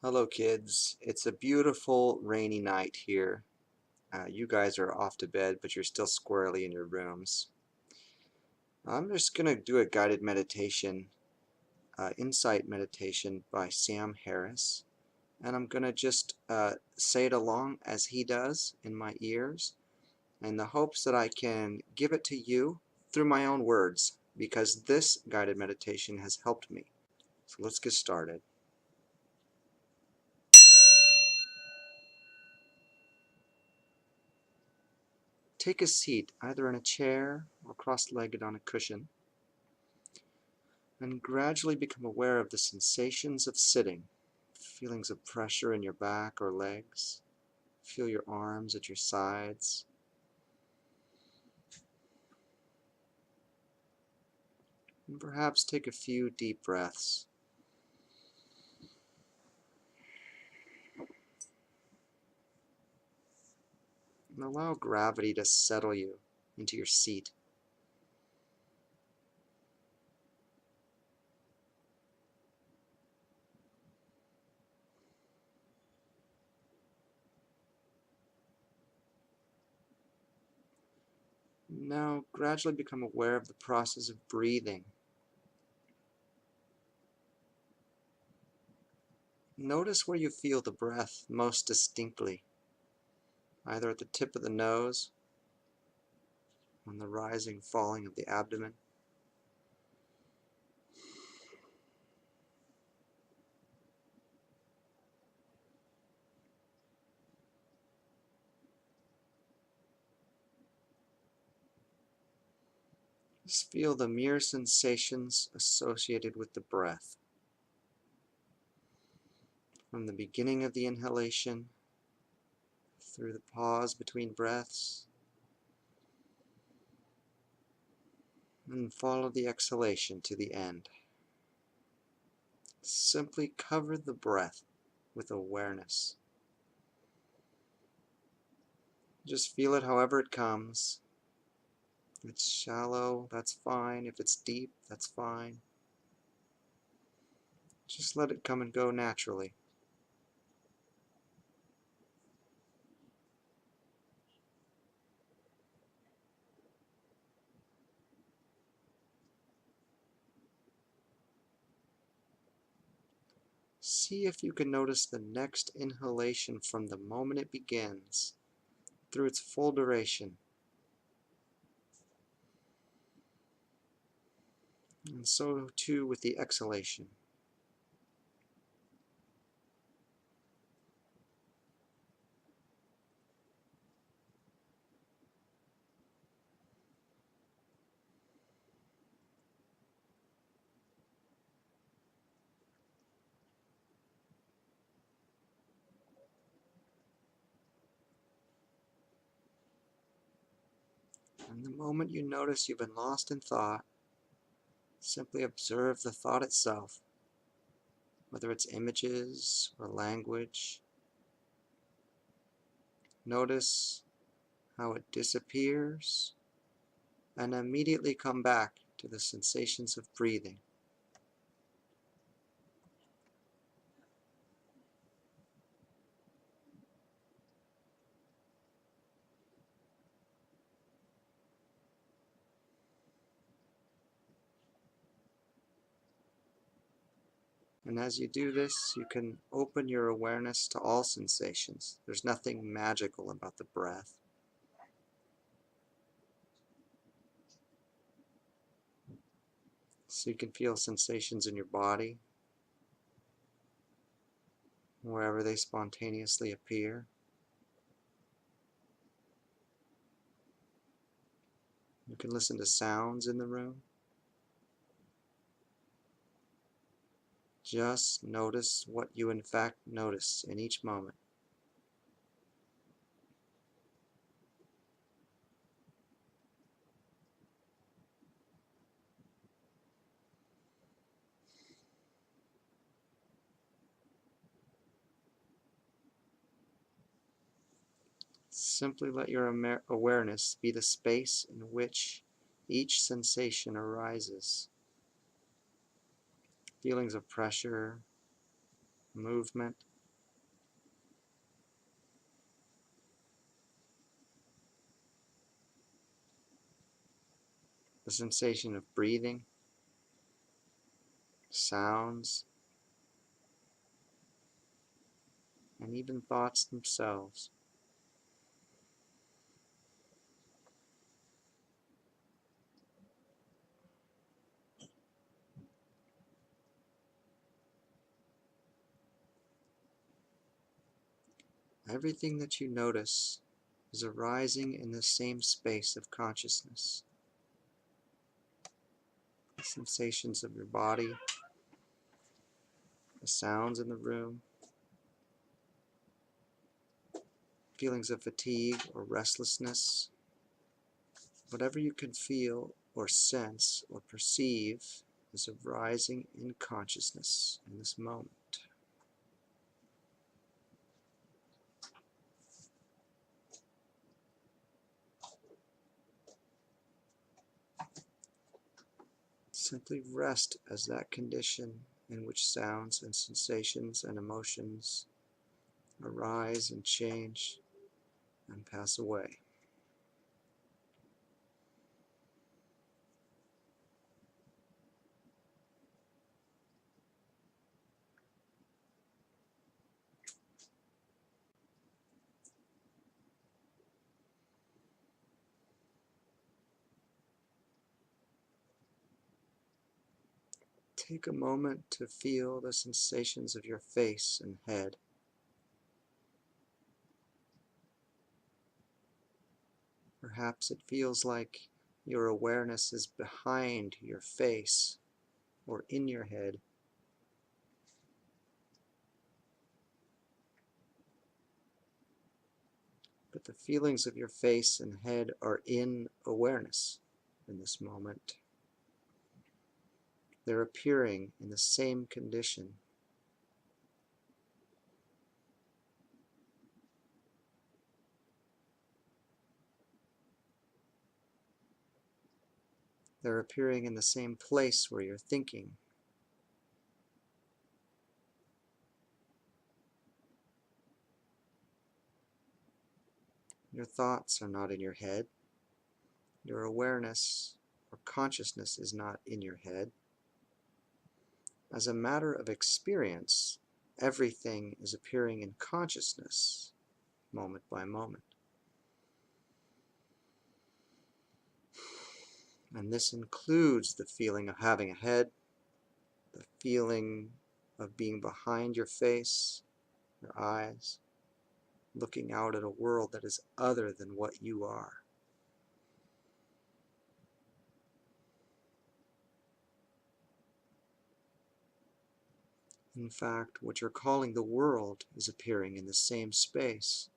Hello kids, it's a beautiful rainy night here. You guys are off to bed, but you're still squarely in your rooms. I'm just going to do a guided meditation, insight meditation by Sam Harris. And I'm going to just say it along as he does in my ears, in the hopes that I can give it to you through my own words, because this guided meditation has helped me. So let's get started. Take a seat, either in a chair or cross-legged on a cushion, and gradually become aware of the sensations of sitting, feelings of pressure in your back or legs. Feel your arms at your sides. And perhaps take a few deep breaths. And allow gravity to settle you into your seat. Now gradually become aware of the process of breathing. Notice where you feel the breath most distinctly, either at the tip of the nose, on the rising, falling of the abdomen. Just feel the mere sensations associated with the breath. From the beginning of the inhalation, through the pause between breaths, and follow the exhalation to the end. Simply cover the breath with awareness. Just feel it however it comes. If it's shallow, that's fine. If it's deep, that's fine. Just let it come and go naturally. See if you can notice the next inhalation from the moment it begins, through its full duration. And so too with the exhalation. And the moment you notice you've been lost in thought, simply observe the thought itself, whether it's images or language. Notice how it disappears and immediately come back to the sensations of breathing. And as you do this, you can open your awareness to all sensations. There's nothing magical about the breath. So you can feel sensations in your body, wherever they spontaneously appear. You can listen to sounds in the room. Just notice what you in fact notice in each moment. Simply let your awareness be the space in which each sensation arises. Feelings of pressure, movement, the sensation of breathing, sounds, and even thoughts themselves. Everything that you notice is arising in the same space of consciousness. The sensations of your body, the sounds in the room, feelings of fatigue or restlessness, whatever you can feel or sense or perceive is arising in consciousness in this moment. Simply rest as that condition in which sounds and sensations and emotions arise and change and pass away. Take a moment to feel the sensations of your face and head. Perhaps it feels like your awareness is behind your face or in your head. But the feelings of your face and head are in awareness in this moment. They're appearing in the same condition. They're appearing in the same place where you're thinking. Your thoughts are not in your head. Your awareness or consciousness is not in your head. As a matter of experience, everything is appearing in consciousness, moment by moment. And this includes the feeling of having a head, the feeling of being behind your face, your eyes, looking out at a world that is other than what you are. In fact, what you're calling the world is appearing in the same space.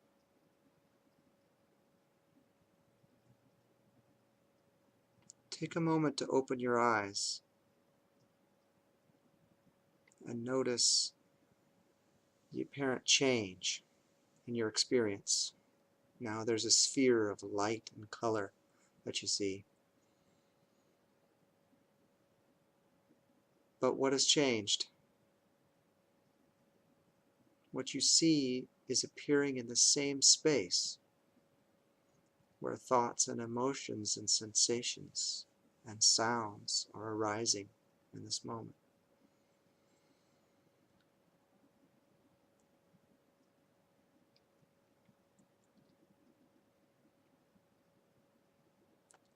Take a moment to open your eyes and notice the apparent change in your experience. Now there's a sphere of light and color that you see. But what has changed? What you see is appearing in the same space where thoughts and emotions and sensations and sounds are arising in this moment.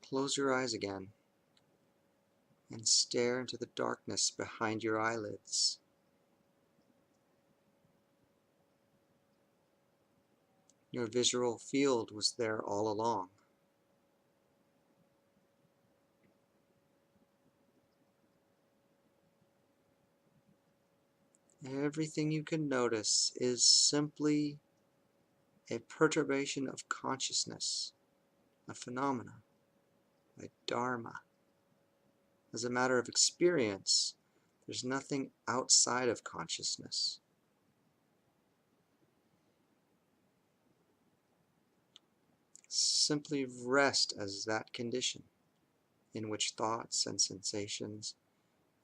Close your eyes again and stare into the darkness behind your eyelids. Your visual field was there all along. Everything you can notice is simply a perturbation of consciousness, a phenomena, a dharma. As a matter of experience, there's nothing outside of consciousness. Simply rest as that condition in which thoughts and sensations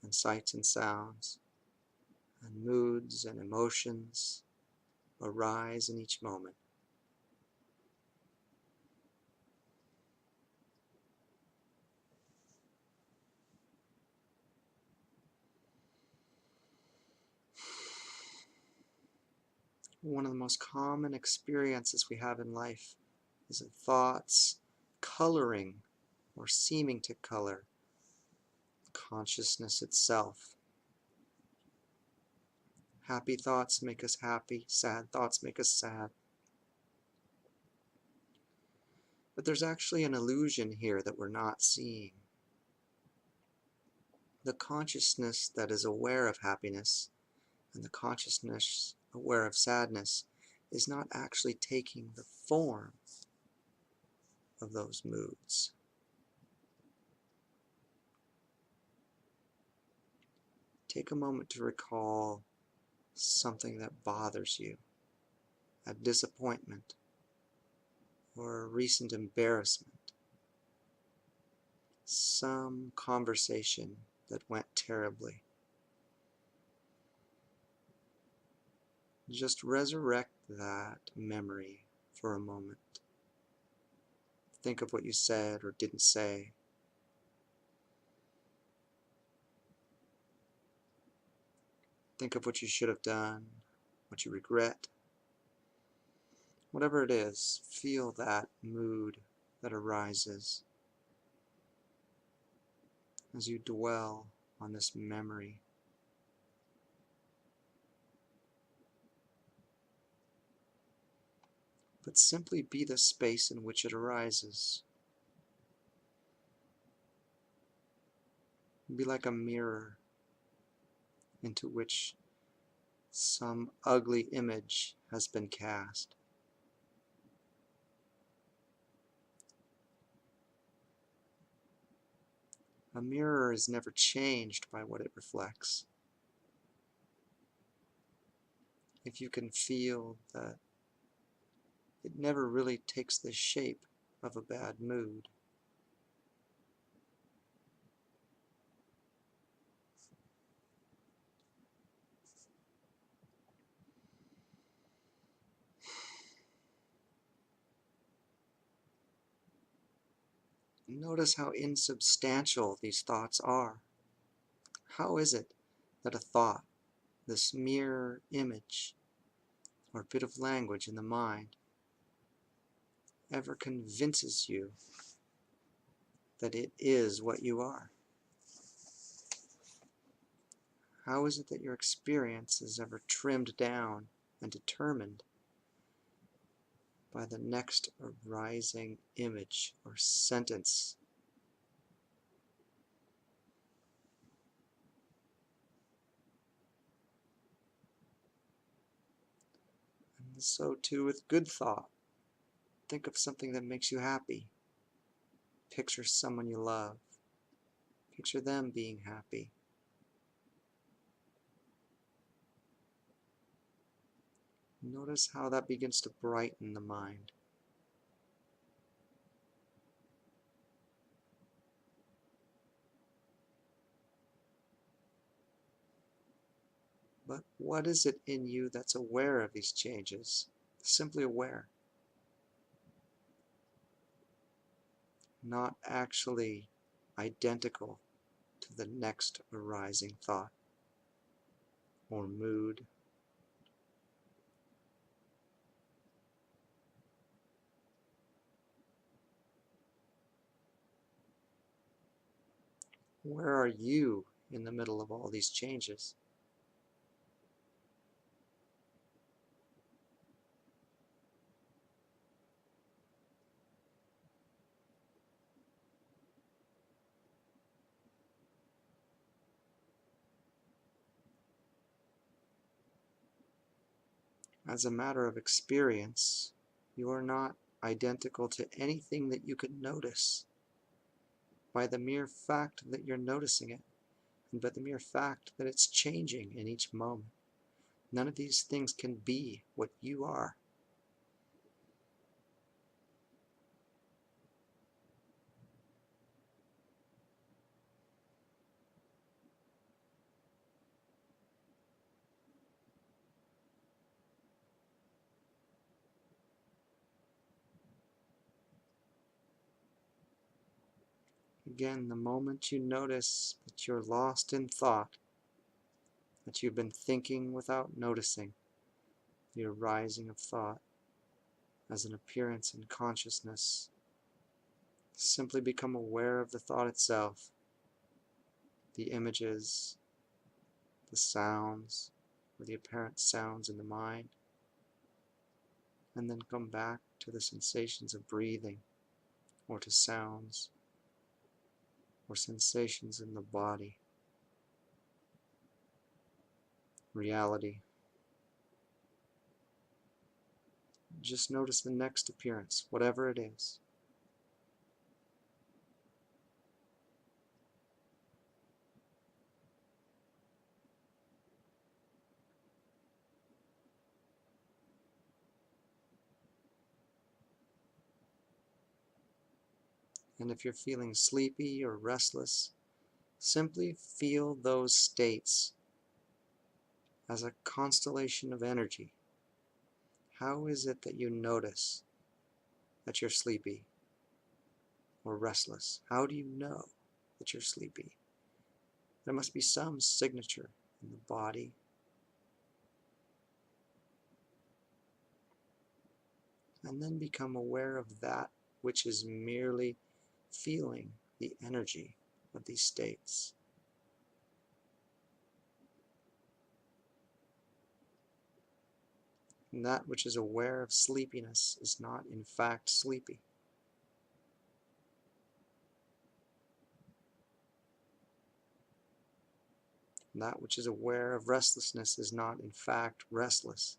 and sights and sounds and moods and emotions arise in each moment. One of the most common experiences we have in life is of thoughts coloring or seeming to color consciousness itself. Happy thoughts make us happy, sad thoughts make us sad. But there's actually an illusion here that we're not seeing. The consciousness that is aware of happiness and the consciousness aware of sadness is not actually taking the form of those moods. Take a moment to recall something that bothers you, a disappointment, or a recent embarrassment, some conversation that went terribly. Just resurrect that memory for a moment. Think of what you said or didn't say. Think of what you should have done, what you regret. Whatever it is, feel that mood that arises as you dwell on this memory. But simply be the space in which it arises. Be like a mirror into which some ugly image has been cast. A mirror is never changed by what it reflects. If you can feel that it never really takes the shape of a bad mood. Notice how insubstantial these thoughts are. How is it that a thought, this mere image or bit of language in the mind, ever convinces you that it is what you are? How is it that your experience is ever trimmed down and determined by the next arising image or sentence? And so too with good thought. Think of something that makes you happy. Picture someone you love. Picture them being happy. Notice how that begins to brighten the mind. But what is it in you that's aware of these changes? Simply aware. Not actually identical to the next arising thought or mood. Where are you in the middle of all these changes? As a matter of experience, you are not identical to anything that you could notice by the mere fact that you're noticing it, and by the mere fact that it's changing in each moment. None of these things can be what you are. Again, the moment you notice that you're lost in thought, that you've been thinking without noticing, the arising of thought as an appearance in consciousness. Simply become aware of the thought itself, the images, the sounds, or the apparent sounds in the mind, and then come back to the sensations of breathing, or to sounds, or sensations in the body. Reality. Just notice the next appearance, whatever it is. And if you're feeling sleepy or restless, simply feel those states as a constellation of energy. How is it that you notice that you're sleepy or restless? How do you know that you're sleepy? There must be some signature in the body. And then become aware of that which is merely feeling the energy of these states. And that which is aware of sleepiness is not in fact sleepy. And that which is aware of restlessness is not in fact restless.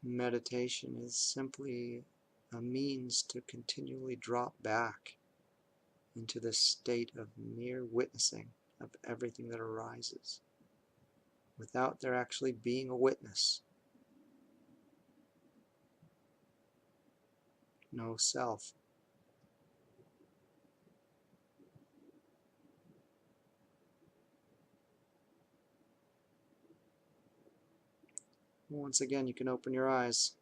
Meditation is simply a means to continually drop back into this state of mere witnessing of everything that arises, without there actually being a witness. No self. Once again, you can open your eyes.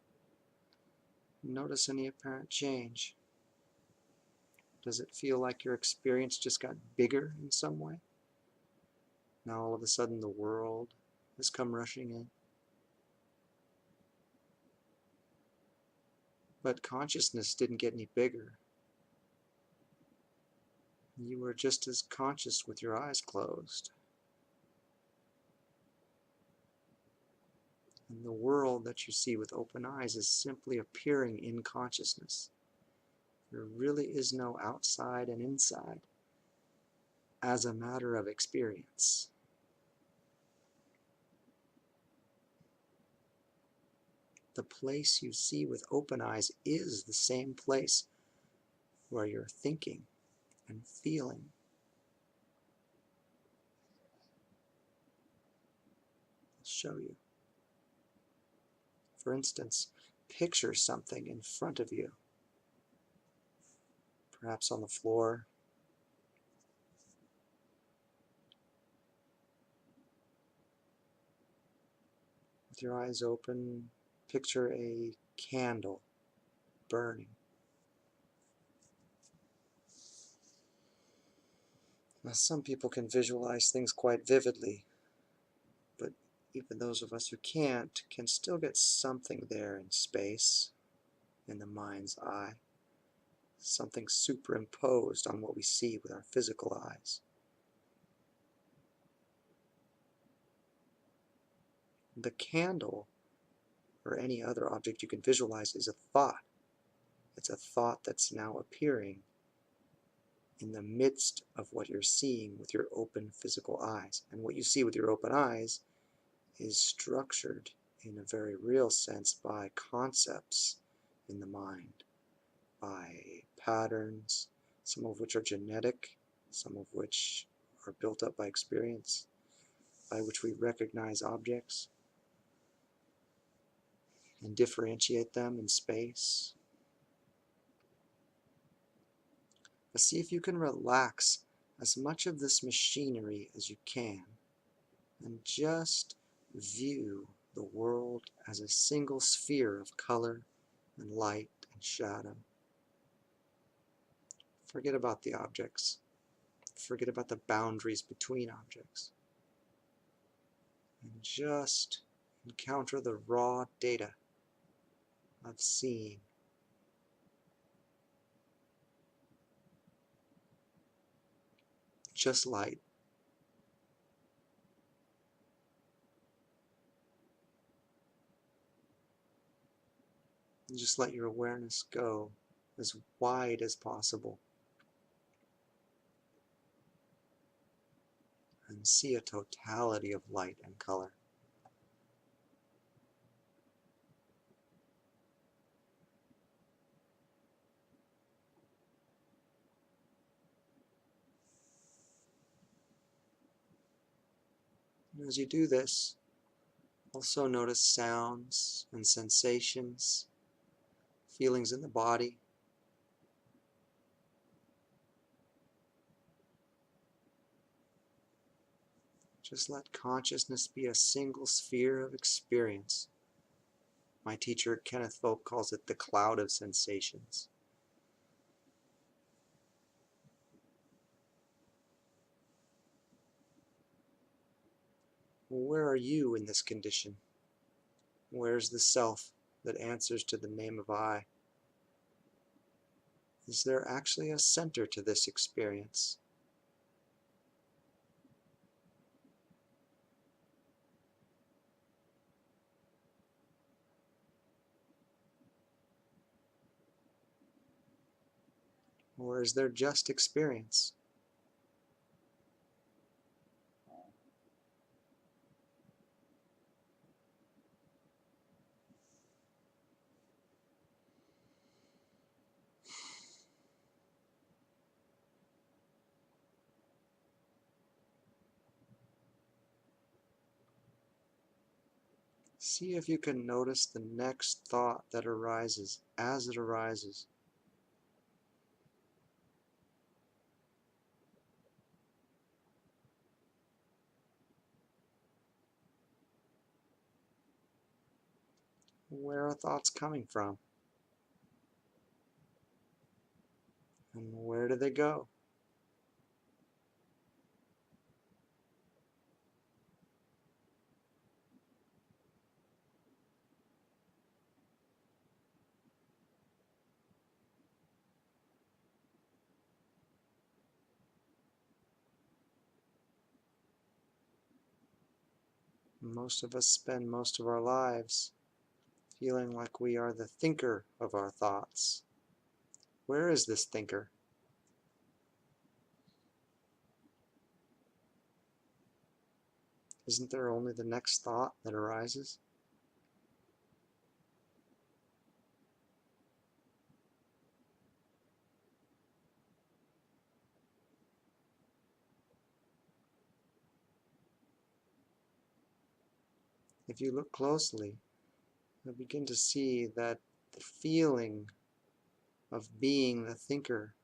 Notice any apparent change. Does it feel like your experience just got bigger in some way? Now all of a sudden the world has come rushing in. But consciousness didn't get any bigger. You were just as conscious with your eyes closed. And the world that you see with open eyes is simply appearing in consciousness. There really is no outside and inside as a matter of experience. The place you see with open eyes is the same place where you're thinking and feeling. I'll show you. For instance, picture something in front of you, perhaps on the floor. With your eyes open, picture a candle burning. Now, some people can visualize things quite vividly, but even those of us who can't can still get something there in space, in the mind's eye, something superimposed on what we see with our physical eyes. The candle, or any other object you can visualize, is a thought. It's a thought that's now appearing in the midst of what you're seeing with your open physical eyes. And what you see with your open eyes is structured in a very real sense by concepts in the mind, by patterns, some of which are genetic, some of which are built up by experience, by which we recognize objects and differentiate them in space. But see if you can relax as much of this machinery as you can and just view the world as a single sphere of color and light and shadow. Forget about the objects. Forget about the boundaries between objects. And just encounter the raw data of seeing. Just light. And just let your awareness go as wide as possible. And see a totality of light and color. And as you do this, also notice sounds and sensations, feelings in the body. Just let consciousness be a single sphere of experience. My teacher, Kenneth Folk, calls it the cloud of sensations. Where are you in this condition? Where's the self that answers to the name of I? Is there actually a center to this experience? Or is there just experience? See if you can notice the next thought that arises as it arises. Where are thoughts coming from? And where do they go? Most of us spend most of our lives feeling like we are the thinker of our thoughts. Where is this thinker? Isn't there only the next thought that arises? If you look closely, you'll begin to see that the feeling of being the thinker,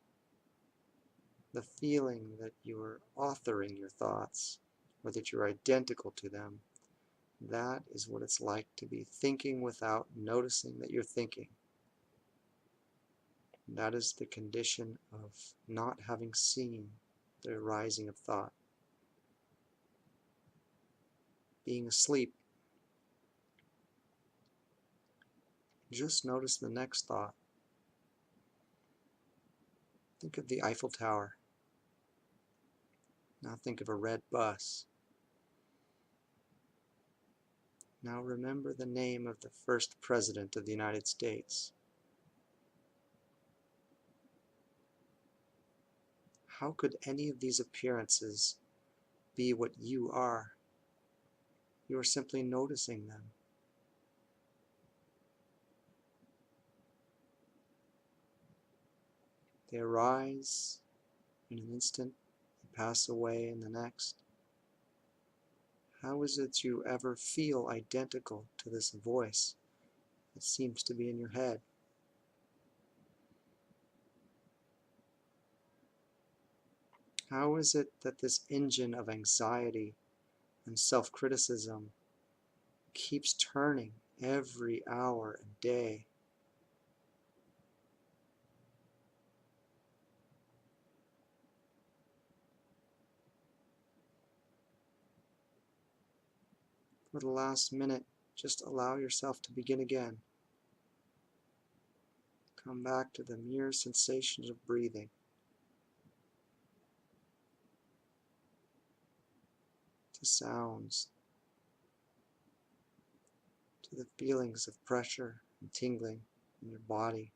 the feeling that you are authoring your thoughts, or that you're identical to them, that is what it's like to be thinking without noticing that you're thinking. That is the condition of not having seen the arising of thought. Being asleep. Just notice the next thought. Think of the Eiffel Tower. Now think of a red bus. Now remember the name of the first president of the United States. How could any of these appearances be what you are? You are simply noticing them. They arise in an instant and pass away in the next. How is it you ever feel identical to this voice that seems to be in your head? How is it that this engine of anxiety and self-criticism keeps turning every hour and day? For the last minute, just allow yourself to begin again. Come back to the mere sensations of breathing. To sounds. To the feelings of pressure and tingling in your body.